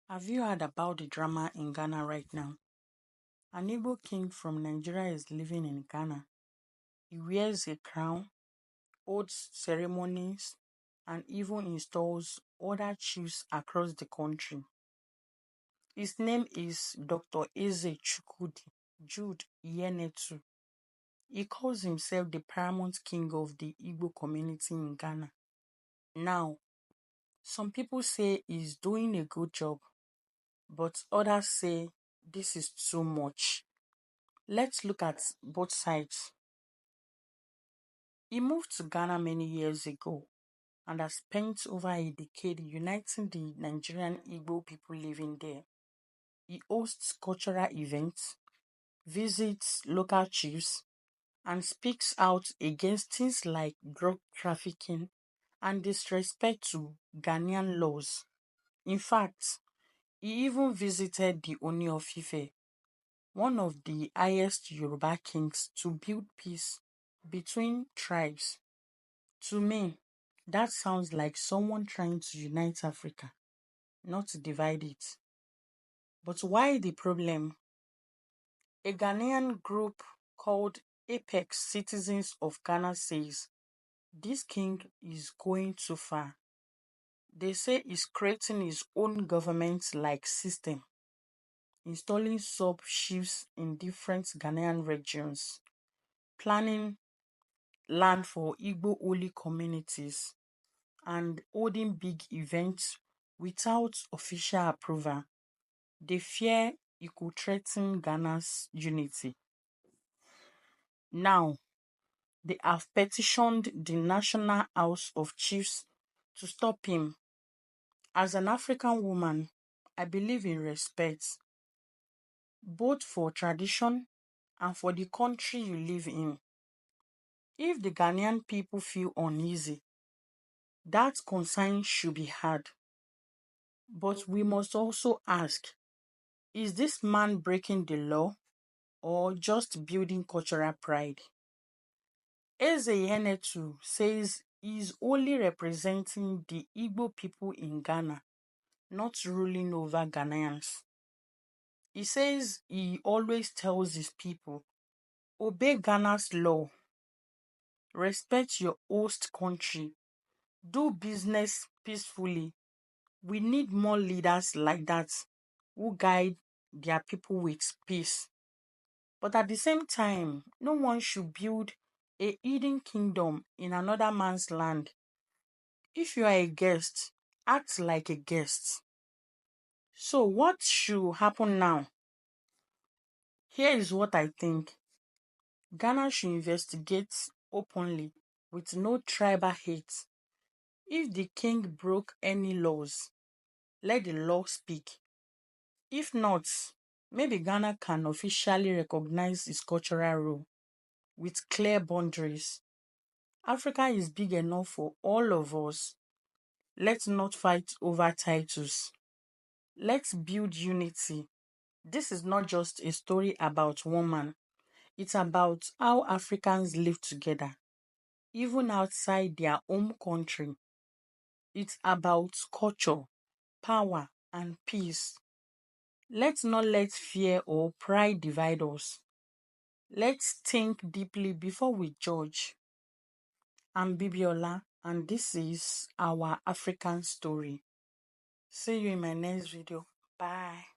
Have you heard about the drama in Ghana right now? An Igbo king from Nigeria is living in Ghana. He wears a crown, holds ceremonies, and even installs other chiefs across the country. His name is Dr. Eze Chukwudi Jude Ihenetu. He calls himself the Paramount King of the Igbo Community in Ghana. Now, some people say he's doing a good job, but others say this is too much. Let's look at both sides. He moved to Ghana many years ago and has spent over a decade uniting the Nigerian Igbo people living there. He hosts cultural events, visits local chiefs, and speaks out against things like drug trafficking and disrespect to Ghanaian laws. In fact, he even visited the Oni of Ife, one of the highest Yoruba kings, to build peace between tribes. To me, that sounds like someone trying to unite Africa, not to divide it. But why the problem? A Ghanaian group called Apex Citizens of Ghana says this king is going too far. They say he's creating his own government-like system, installing sub-chiefs in different Ghanaian regions, planning land for Igbo only communities, and holding big events without official approval. They fear it could threaten Ghana's unity. Now, they have petitioned the National House of Chiefs to stop him. As an African woman, I believe in respect, both for tradition and for the country you live in. If the Ghanaian people feel uneasy, that concern should be heard. But we must also ask, is this man breaking the law or just building cultural pride? Eze Ihenetu says he is only representing the Igbo people in Ghana, not ruling over Ghanaians. He says he always tells his people, obey Ghana's law, respect your host country, do business peacefully. We need more leaders like that who guide their people with peace. But at the same time, no one should build a hidden kingdom in another man's land. If you are a guest, act like a guest. So, what should happen now? Here is what I think. Ghana should investigate openly with no tribal hate. If the king broke any laws, let the law speak. If not, maybe Ghana can officially recognize its cultural role with clear boundaries. Africa is big enough for all of us. Let's not fight over titles. Let's build unity. This is not just a story about one man. It's about how Africans live together, even outside their home country. It's about culture, power, and peace. Let's not let fear or pride divide us. Let's think deeply before we judge. I'm BiBi Ola, and this is our African story. See you in my next video. Bye.